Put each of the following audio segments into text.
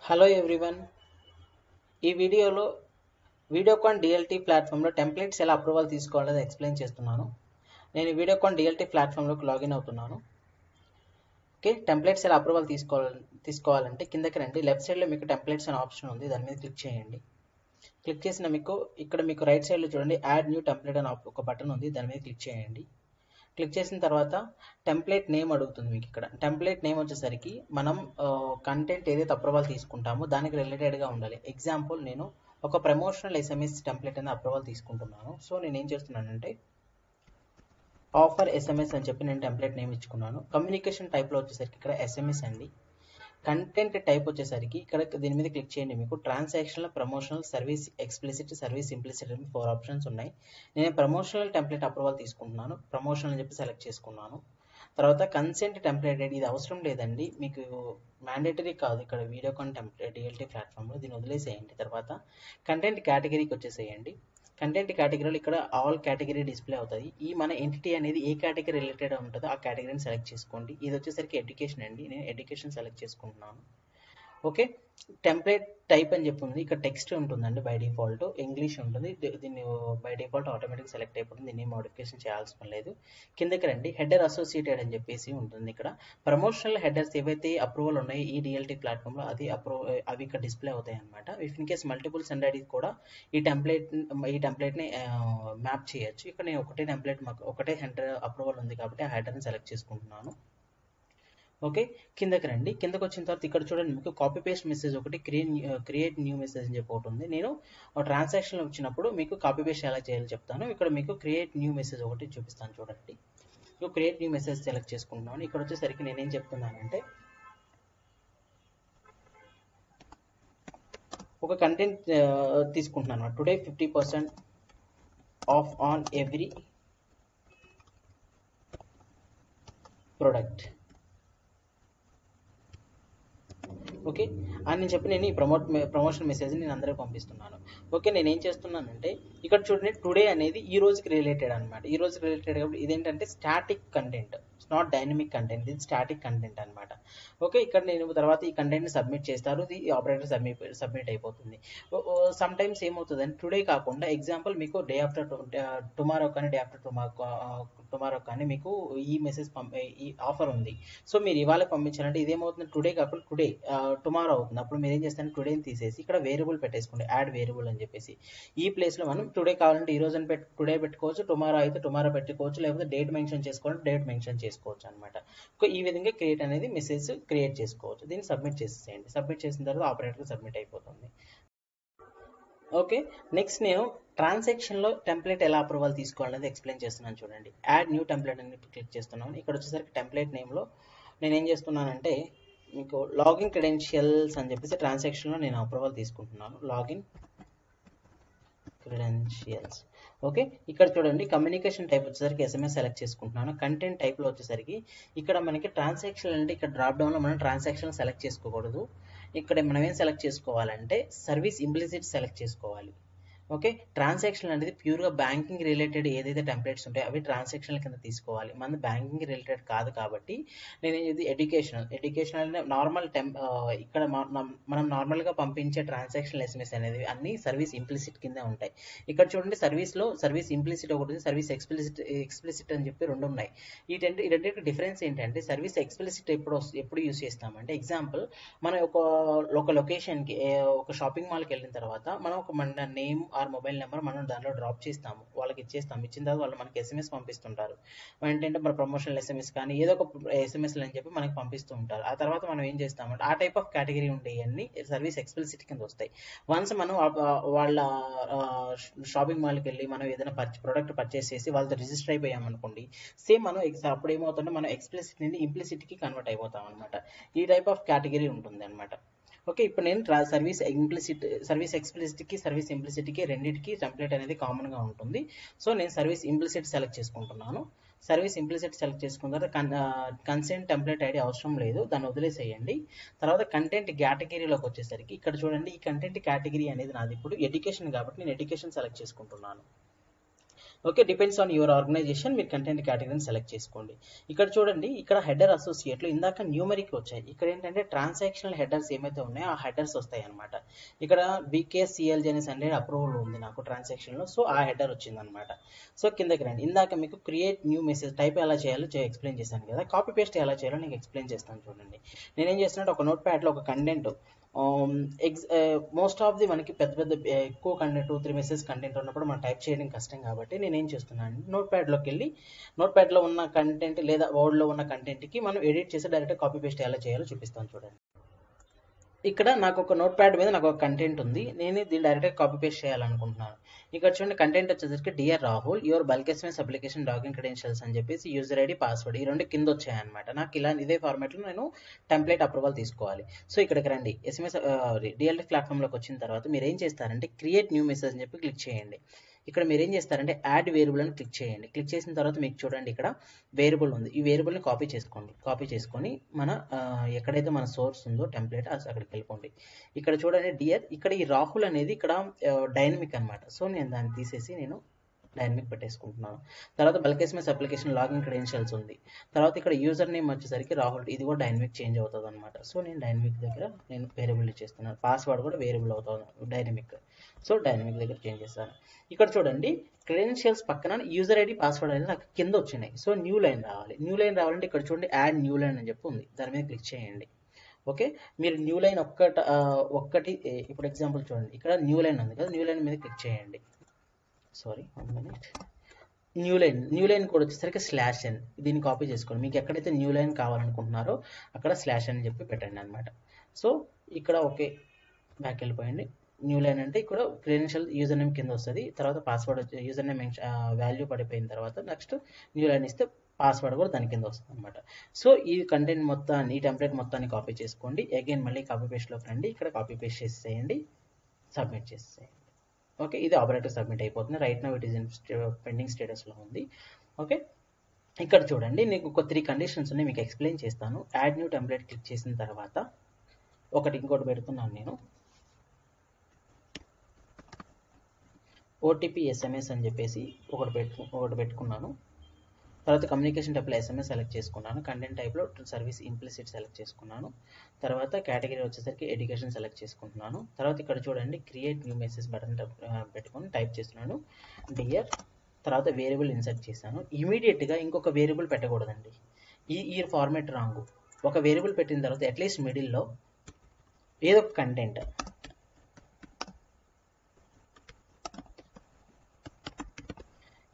Hello everyone. ఈ వీడియోలో వీడియోకాన్ డిఎల్టీ ప్లాట్ఫామ్లో టెంప్లెట్స్ ఎలా అప్రూవల్ తీసుకోవాలని ఎక్స్ప్లెయిన్ చేస్తున్నాను. నేను వీడియోకాన్ డిఎల్టీ ప్లాట్ఫామ్లోకి లాగిన్ అవుతున్నాను. ఓకే, టెంప్లెట్స్ ఎలా అప్రూవల్ తీసుకోవాలంటే కిందకి రండి. లెఫ్ట్ సైడ్లో మీకు టెంప్లెట్స్ అనే ఆప్షన్ ఉంది, దాని మీద క్లిక్ చేయండి. క్లిక్ చేసిన మీకు రైట్ సైడ్లో చూడండి యాడ్ న్యూ టెంప్లెట్ అని ఒక బటన్ ఉంది, దాని మీద క్లిక్ చేయండి. క్లిక్ చేసిన తర్వాత టెంప్లెట్ నేమ్ అడుగుతుంది. మీకు ఇక్కడ టెంప్లెట్ నేమ్ వచ్చేసరికి మనం కంటెంట్ ఏదైతే అప్రూవల్ తీసుకుంటామో దానికి రిలేటెడ్గా ఉండాలి. ఎగ్జాంపుల్, నేను ఒక ప్రమోషనల్ ఎస్ఎంఎస్ టెంప్లెట్ అనేది అప్రూవల్ తీసుకుంటున్నాను. సో నేను ఏం చేస్తున్నానంటే ఆఫర్ ఎస్ఎంఎస్ అని చెప్పి నేను టెంప్లెట్ నేమ్ ఇచ్చుకున్నాను. కమ్యూనికేషన్ టైప్లో వచ్చేసరికి ఇక్కడ ఎస్ఎంఎస్ అండి. కంటెంట్ టైప్ వచ్చేసరికి ఇక్కడ దీని మీద క్లిక్ చేయండి. మీకు transactional, promotional, service explicit, service implicit అని 4 ఆప్షన్స్ ఉన్నాయి. నేను ప్రమోషనల్ టెంప్లెట్ అప్రూవల్ తీసుకుంటున్నాను. ప్రమోషనల్ అని చెప్పి సెలెక్ట్ చేసుకున్నాను. తర్వాత కన్సెంట్ టెంప్లెట్ ఐడి, ఇది అవసరం లేదండి, మీకు మ్యాండేటరీ కాదు ఇక్కడ వీడియోకాన్ టెంప్లెట్ డిఎల్టీ ప్లాట్ఫామ్లో, దీన్ని వదిలేసేయండి. తర్వాత కంటెంట్ కేటగిరీకి వచ్చేసేయండి. కంటెంట్ కేటగిరీలో ఇక్కడ ఆల్ కేటగిరీ డిస్ప్లే అవుతుంది. ఈ మన ఎంటిటీ అనేది ఏ కేటగిరీ రిలేటెడ్ ఉంటుందో ఆ కేటగిరీని సెలెక్ట్ చేసుకోండి. ఇది వచ్చేసరికి ఎడ్యుకేషన్ అండి, నేను ఎడ్యుకేషన్ సెలెక్ట్ చేసుకుంటున్నాను. ఓకే, టెంప్లెట్ టైప్ అని చెప్పి ఉంది. ఇక్కడ టెక్స్ట్ ఉంటుందండి, బై డిఫాల్ట్ ఇంగ్లీష్ ఉంటుంది. దీన్ని బై డిఫాల్ట్ ఆటోమేటిక్ సెలెక్ట్ అయిపోతుంది, దీన్ని మోడిఫికేషన్ చేయాల్సిన లేదు. కిందకి రండి, హెడర్ అసోసియేటెడ్ అని చెప్పేసి ఉంటుంది. ఇక్కడ ప్రమోషనల్ హెడర్స్ ఏవైతే అప్రూవల్ ఉన్నాయో ఈ డిఎల్టీ ప్లాట్ఫామ్లో అవి ఇక్కడ డిస్ప్లే అవుతాయి అనమాట. If in case multiple send ID కూడా ఈ టెంప్లెట్ని మ్యాప్ చేయొచ్చు. ఇక్కడ నేను ఒకటే హెడర్ అప్రూవల్ ఉంది కాబట్టి ఆ హెడర్ని సెలెక్ట్ చేసుకుంటున్నాను. ఓకే, కిందకి రండి. కిందకి వచ్చిన తర్వాత ఇక్కడ చూడండి, మీకు కాపీ పేస్ట్ మెసేజ్ ఒకటి, క్రియేట్ న్యూ మెసేజ్ అని చెప్పి ఒకటి ఉంది. నేను ట్రాన్సాక్షన్ వచ్చినప్పుడు మీకు కాపీ పేస్ట్ ఎలా చేయాలో చెప్తాను. ఇక్కడ మీకు క్రియేట్ న్యూ మెసేజ్ ఒకటి చూపిస్తాను చూడండి. క్రియేట్ న్యూ మెసేజ్ సెలెక్ట్ చేసుకుంటున్నాను. ఇక్కడ వచ్చేసరికి నేనేం చెప్తున్నానంటే ఒక కంటెంట్ తీసుకుంటున్నాను. Today 50% of on every product. Okay అని చెప్పి నేను ఈ ప్రమోషన్ మెసేజ్ నేను అందరికీ పంపిస్తున్నాను. ఓకే, నేను ఏం చేస్తున్నానంటే ఇక్కడ చూడండి, టుడే అనేది ఈ రోజుకి రిలేటెడ్ అనమాట. ఈ రోజుకి రిలేటెడ్ కాబట్టి ఇదేంటంటే static content, not dynamic content, ఇది స్టాటిక్ కంటెంట్ అనమాట. ఓకే, ఇక్కడ నేను తర్వాత ఈ కంటెంట్ని సబ్మిట్ చేస్తారు, ఇది ఆపరేటర్ సబ్మిట్ అయిపోతుంది. సమ్ టైమ్స్ ఏమవుతుందంటే టుడే కాకుండా ఎగ్జాంపుల్ మీకు డే ఆఫ్టర్ టుమారో కానీ డే ఆఫ్టర్ టుమారో కానీ మీకు ఈ మెసేజ్ ఈ ఆఫర్ ఉంది. సో మీరు ఇవాళ పంపించాలంటే ఇదేమవుతుంది, టుడే కాకుండా టుమారో అవుతుంది. అప్పుడు మీరు ఏం చేస్తారంటే టుడేని తీసేసి ఇక్కడ వేరియబుల్ పెట్టేసుకోండి, యాడ్ వేరియబుల్ అని చెప్పేసి. ఈ ప్లేస్లో మనం టుడే కావాలంటే ఈ రోజు అని టుడే పెట్టుకోవచ్చు, టుమారో అయితే టుమారో పెట్టుకోవచ్చు, లేకపోతే డేట్ మెన్షన్ చేసుకోవాలంటే డేట్ మెన్షన్ చేసుకోవచ్చు అనమాట. ఈ విధంగా క్రియేట్ అనేది మెసేజ్ క్రియేట్ చేసుకోవచ్చు. దీన్ని సబ్మిట్ చేసేసేయండి. సబ్మిట్ చేసిన తర్వాత ఆపరేటర్కి సబ్మిట్ అయిపోతుంది. ఓకే, నెక్స్ట్ నేను ట్రాన్సాక్షన్లో టెంప్లెట్ ఎలా అప్రూవల్ తీసుకోవాలనేది ఎక్స్ప్లెయిన్ చేస్తున్నాను చూడండి. యాడ్ న్యూ టెంప్లెట్ అని క్లిక్ చేస్తున్నాను. ఇక్కడ వచ్చేసరికి టెంప్లెట్ నేమ్లో నేను ఏం చేస్తున్నానంటే మీకు లాగిన్ క్రెడెన్షియల్స్ అని చెప్పేసి ట్రాన్సాక్షన్లో నేను అప్రూవల్ తీసుకుంటున్నాను. Login credentials. ఓకే, ఇక్కడ చూడండి కమ్యూనికేషన్ టైప్ వచ్చేసరికి ఎస్ఎంఎస్ సెలెక్ట్ చేసుకుంటున్నాను. కంటెంట్ టైప్లో వచ్చేసరికి ఇక్కడ మనకి ట్రాన్సాక్షన్ అంటే ఇక్కడ డ్రాప్ డౌన్లో మనం ట్రాన్సాక్షన్ సెలెక్ట్ చేసుకోకూడదు. ఇక్కడ మనం ఏం సెలెక్ట్ చేసుకోవాలంటే సర్వీస్ ఇంప్లిసిట్ సెలెక్ట్ చేసుకోవాలి. ఓకే, ట్రాన్సాక్షన్ అనేది ప్యూర్గా బ్యాంకింగ్ రిలేటెడ్ ఏదైతే టెంప్లెట్స్ ఉంటాయో అవి ట్రాన్సాక్షన్ల కింద తీసుకోవాలి. మన బ్యాంకింగ్ రిలేటెడ్ కాదు కాబట్టి నేను ఇది ఎడ్యుకేషనల్ నార్మల్ ఇక్కడ మనం నార్మల్గా పంపించే ట్రాన్సాక్షన్ ఎస్ఎంఎస్ అనేది అన్ని సర్వీస్ ఇంప్లిసిట్ కింద ఉంటాయి. ఇక్కడ చూడండి, సర్వీస్ ఇంప్లిసిట్ ఒకటి ఉంది, సర్వీస్ ఎక్స్ప్లిసిట్ అని చెప్పి రెండు ఉన్నాయి. ఈ రెండింటి డిఫరెన్స్ ఏంటంటే సర్వీస్ ఎక్స్ప్లిసిట్ ఎప్పుడు యూస్ చేస్తామంటే ఎగ్జాంపుల్ మనం ఒక లొకేషన్కి ఒక షాపింగ్ మాల్కి వెళ్ళిన తర్వాత మనం మన నేమ్ మొబైల్ నెంబర్ మనం దానిలో డ్రాప్ చేస్తాము, వాళ్ళకి ఇచ్చేస్తాము. ఇచ్చిన తర్వాత వాళ్ళు మనకి ఎస్ఎంఎస్ పంపిస్తుంటారు. ఏంటంటే మన ప్రమోషనల్ ఎస్ఎంఎస్ కానీ ఏదో ఒక ఎస్ఎంఎస్లు అని చెప్పి మనకి పంపిస్తూ ఉంటారు. ఆ తర్వాత మనం ఏం చేస్తామంటే ఆ టైప్ ఆఫ్ కేటగిరీ ఉండేవన్నీ సర్వీస్ ఎక్స్ప్లిసిట్ కింద వస్తాయి. వన్స్ మనం వాళ్ళ షాపింగ్ మాల్కి వెళ్ళి మనం ఏదైనా ప్రోడక్ట్ పర్చేస్ చేసి వాళ్ళతో రిజిస్టర్ అయిపోయామనుకోండి, సేమ్ మనం అప్పుడు ఏమవుతుంటే మనం ఎక్స్ప్లిసిట్ నుండి ఇంప్లిసిట్కి కన్వర్ట్ అయిపోతాం అనమాట. ఈ టైప్ ఆఫ్ కేటగిరీ ఉంటుంది అనమాట. ఓకే, ఇప్పుడు నేను సర్వీస్ ఎక్స్ప్లిసిట్కి సర్వీస్ ఇంప్లిసిట్కి రెండింటికి టెంప్లెట్ అనేది కామన్గా ఉంటుంది. సో నేను సర్వీస్ ఇంప్లిసిట్ సెలెక్ట్ చేసుకుంటున్నాను. సర్వీస్ ఇంప్లిసిట్ సెలెక్ట్ చేసుకున్న తర్వాత కన్సెంట్ టెంప్లెట్ ఐడి అవసరం లేదు, దాన్ని వదిలేసేయండి. తర్వాత కంటెంట్ కేటగిరీలోకి వచ్చేసరికి ఇక్కడ చూడండి, ఈ కంటెంట్ కేటగిరీ అనేది నాది ఇప్పుడు ఎడ్యుకేషన్ కాబట్టి నేను ఎడ్యుకేషన్ సెలెక్ట్ చేసుకుంటున్నాను. Okay, depends on your organization. మీరు కంటెంట్ కేటగిరీని సెలెక్ట్ చేసుకోండి. ఇక్కడ చూడండి, ఇక్కడ హెడర్ అసోసియేట్లు ఇందాక న్యూమరిక్ వచ్చాయి. ఇక్కడ ఏంటంటే ట్రాన్సాక్షనల్ హెడర్స్ ఏమైతే ఉన్నాయో ఆ హెడర్స్ వస్తాయి అనమాట. ఇక్కడ BKCLG అనేసి హండ్రెడ్ అప్రూవల్ ఉంది నాకు ట్రాన్సాక్షన్లో, సో ఆ హెడర్ వచ్చింది అనమాట. సో కిందకి రండి, ఇందాక మీకు క్రియేట్ న్యూ మెసేజ్ టైప్ ఎలా చేయాలో ఎక్స్ప్లెయిన్ చేశాను కదా, కాపీ పేస్ట్ ఎలా చేయాలో నీకు ఎక్స్ప్లెయిన్ చేస్తాను చూడండి. నేనేం చేస్తున్నట్టు ఒక నోట్ ప్యాడ్లో ఒక కంటెంట్ మోస్ట్ ఆఫ్ ది మనకి పెద్ద పెద్ద ఎక్కువ కంటెంట్ 2-3 మెసేజ్ కంటెంట్ ఉన్నప్పుడు మనం టైప్ చేయడం కష్టం కాబట్టి నేను ఏం చేస్తున్నాను, నోట్ ప్యాడ్లోకి వెళ్ళి నోట్ ప్యాడ్లో ఉన్న కంటెంట్ లేదా వర్డ్లో ఉన్న కంటెంట్కి మనం ఎడిట్ చేసి డైరెక్ట్ కాపీ పేస్ట్ ఎలా చేయాలో చూపిస్తాను చూడండి. ఇక్కడ నాకు ఒక నోట్ ప్యాడ్ మీద నాకు ఒక కంటెంట్ ఉంది, నేను దీన్ని డైరెక్ట్గా కాపీ పేస్ట్ చేయాలనుకుంటున్నాను. ఇక్కడ చూడండి, కంటెంట్ వచ్చేసరికి dear Rahul your bulk SMS application login credentials అని చెప్పేసి యూజర్ ఐడి పాస్వర్డ్ ఈ రెండు కింద వచ్చాయన్నమాట. నాకు ఇలా ఇదే ఫార్మాట్లో నేను టెంప్లెట్ అప్రూవల్ తీసుకోవాలి. సో ఇక్కడికి రండి, ఎస్ఎంఎస్ DLT ప్లాట్ఫామ్లోకి వచ్చిన తర్వాత మీరు ఏం చేస్తారంటే క్రియేట్ న్యూ మెసేజ్ అని చెప్పి క్లిక్ చేయండి. ఇక్కడ మీరు ఏం చేస్తారంటే యాడ్ వేరియబుల్ అని క్లిక్ చేయండి. క్లిక్ చేసిన తర్వాత మీకు చూడండి ఇక్కడ వేరియబుల్ ఉంది, ఈ వేరియబుల్ని కాపీ చేసుకోండి. కాపీ చేసుకొని మన ఎక్కడైతే మన సోర్స్ ఉందో టెంప్లెట్ అక్కడికి వెళ్ళిపోండి. ఇక్కడ చూడండి డియర్, ఇక్కడ ఈ రాహుల్ అనేది ఇక్కడ డైనమిక్ అనమాట. సో నేను దాన్ని తీసేసి నేను డైనమిక్ పెట్టేసుకుంటున్నాను. తర్వాత bulk SMS application login credentials ఉంది. తర్వాత ఇక్కడ యూజర్ నేమ్ వచ్చేసరికి రాహుల్, ఇది కూడా డైనమిక్ చేంజ్ అవుతుంది అనమాట. సో నేను డైనమిక్ దగ్గర నేను వేరియబుల్ ఇచ్చేస్తున్నాను, పాస్వర్డ్ కూడా వేరియబుల్ అవుతుంది డైనమిక్. సో డైనమిక్ దగ్గర చేంజ్ చేస్తాను. ఇక్కడ చూడండి క్రెడెన్షియల్స్ పక్కన యూజర్ ఐడి పాస్వర్డ్ అనేది నాకు కింద వచ్చినాయి. సో న్యూ లైన్ రావాలి. న్యూ లైన్ రావాలంటే ఇక్కడ చూడండి యాడ్ న్యూ లైన్ అని చెప్పి ఉంది, దాని మీద క్లిక్ చేయండి. ఓకే, మీరు న్యూ లైన్ ఒక్కటి ఇప్పుడు ఎగ్జాంపుల్ చూడండి, ఇక్కడ న్యూ లైన్ ఉంది కదా, న్యూ లైన్ మీద క్లిక్ చేయండి. Sorry, 1 minute. న్యూ లైన్ కూడా వచ్చేసరికి /n, దీన్ని కాపీ చేసుకోండి. మీకు ఎక్కడైతే న్యూ లైన్ కావాలనుకుంటున్నారో అక్కడ /n అని చెప్పి పెట్టండి అనమాట. సో ఇక్కడ ఓకే, బ్యాక్ వెళ్ళిపోయండి. న్యూ లైన్ అంటే ఇక్కడ క్రెడెన్షియల్ యూజర్ నేమ్ కింద వస్తుంది, తర్వాత పాస్వర్డ్ యూజర్ నేమ్ వాల్యూ పడిపోయిన తర్వాత నెక్స్ట్ న్యూ లైన్ ఇస్తే పాస్వర్డ్ కూడా దాని కింద వస్తుంది అనమాట. సో ఈ కంటెంట్ మొత్తాన్ని, ఈ టెంప్లెట్ మొత్తాన్ని కాపీ చేసుకోండి. అగైన్ మళ్ళీ కాపీ పేస్ట్లోకి రండి, ఇక్కడ కాపీ పేస్ట్ చేసేయండి, సబ్మిట్ చేసేయండి. ఓకే, ఇది ఆపరేటర్ సబ్మిట్ అయిపోతుంది. Right now it is in pending స్టేటస్లో ఉంది. ఓకే, ఇక్కడ చూడండి నీకు ఒక 3 కండిషన్స్ ఉన్నాయి, మీకు ఎక్స్ప్లెయిన్ చేస్తాను. యాడ్ న్యూ టెంప్లెట్ క్లిక్ చేసిన తర్వాత ఇంకోటి పెడుతున్నాను నేను, OTP SMS అని చెప్పేసి ఒకటి పెట్టుకున్నాను. తర్వాత కమ్యూనికేషన్ టైప్లో SMS సెలెక్ట్ చేసుకున్నాను. కంటెంట్ టైప్లో సర్వీస్ ఇంప్లిసిట్ సెలెక్ట్ చేసుకున్నాను. తర్వాత కేటగిరీ వచ్చేసరికి ఎడ్యుకేషన్ సెలెక్ట్ చేసుకుంటున్నాను. తర్వాత ఇక్కడ చూడండి క్రియేట్ న్యూ మెసేజ్ బటన్ పెట్టుకొని టైప్ చేస్తున్నాను డియర్, తర్వాత వేరియబుల్ ఇన్సర్ట్ చేశాను. ఇమీడియట్గా ఇంకొక వేరియబుల్ పెట్టకూడదండి, ఈ ఫార్మాట్ రాంగ్. ఒక వేరియబుల్ పెట్టిన తర్వాత అట్లీస్ట్ మిడిల్లో ఏదో ఒక కంటెంట్,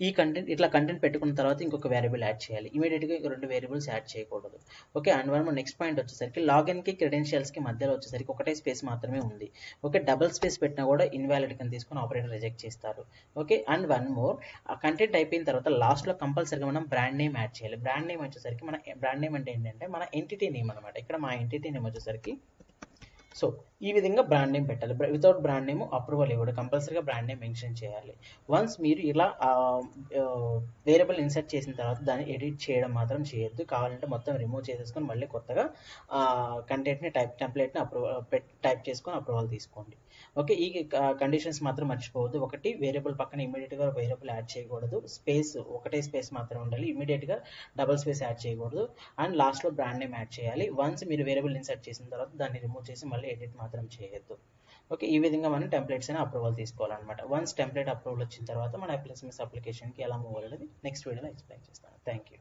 ఈ కంటెంట్ ఇట్లా కంటెంట్ పెట్టుకున్న తర్వాత ఇంకొక వేరియబుల్ యాడ్ చేయాలి. ఇమీడియట్గా 2 వేరియబుల్స్ యాడ్ చేయకూడదు. ఓకే, అండ్ నెక్స్ట్ పాయింట్ వచ్చేసరికి లాగిన్కి క్రెడెన్షియల్స్కి మధ్యలో వచ్చేసరికి ఒకటే స్పేస్ మాత్రమే ఉంది. ఓకే, డబుల్ స్పేస్ పెట్టినా కూడా ఇన్వాలిడ్ కింద తీసుకొని ఆపరేటర్ రిజెక్ట్ చేస్తారు. ఓకే, అండ్ వన్ మోర్, ఆ కంటెంట్ అయిపోయిన తర్వాత లాస్ట్లో కంపల్సరీగా మనం బ్రాండ్ నేమ్ యాడ్ చేయాలి. బ్రాండ్ నేమ్ వచ్చేసరికి మన బ్రాండ్ నేమ్ అంటే ఏంటంటే మన ఎంటిటీ నేమ్ అనమాట. ఇక్కడ మా ఎంటిటీ నేమ్ వచ్చేసరికి సో ఈ విధంగా బ్రాండ్ నేమ్ పెట్టాలి. వితౌట్ బ్రాండ్ నేమ్ అప్రూవల్ ఇవ్వడు, కంపల్సరీగా బ్రాండ్ నేమ్ మెన్షన్ చేయాలి. వన్స్ మీరు ఇలా వేరియబుల్ ఇన్సర్ట్ చేసిన తర్వాత దాన్ని ఎడిట్ చేయడం మాత్రం చేయొద్దు. కావాలంటే మొత్తం రిమూవ్ చేసేసుకొని మళ్ళీ కొత్తగా కంటెంట్ని టెంప్లెట్ని టైప్ చేసుకొని అప్రూవల్ తీసుకోండి. ఓకే, ఈ కండిషన్స్ మాత్రం మర్చిపోవద్దు. ఒకటి, వేరియబుల్ పక్కన ఇమీడియట్గా వేరియబుల్ యాడ్ చేయకూడదు, స్పేస్ ఒకటే స్పేస్ మాత్రం ఉండాలి, ఇమీడియట్గా డబుల్ స్పేస్ యాడ్ చేయకూడదు, అండ్ లాస్ట్లో బ్రాండ్ నేమ్ యాడ్ చేయాలి. వన్స్ మీరు వేరియబుల్ ఇన్సర్ట్ చేసిన తర్వాత దాన్ని రిమూవ్ చేసి మళ్ళీ ఎడిట్ మాత్రం చేయొద్దు. ఓకే, ఈ విధంగా మనం టెంప్లెట్స్ అని అప్రూవల్ తీసుకోవాలన్నమాట. వన్స్ టెంప్లెట్ అప్రూవల్ వచ్చిన తర్వాత మన SMS అప్లికేషన్కి ఎలా మూవ్ అవ్వాలి నెక్స్ట్ వీడియోలో ఎక్స్ప్లెయిన్ చేస్తాను. Thank you.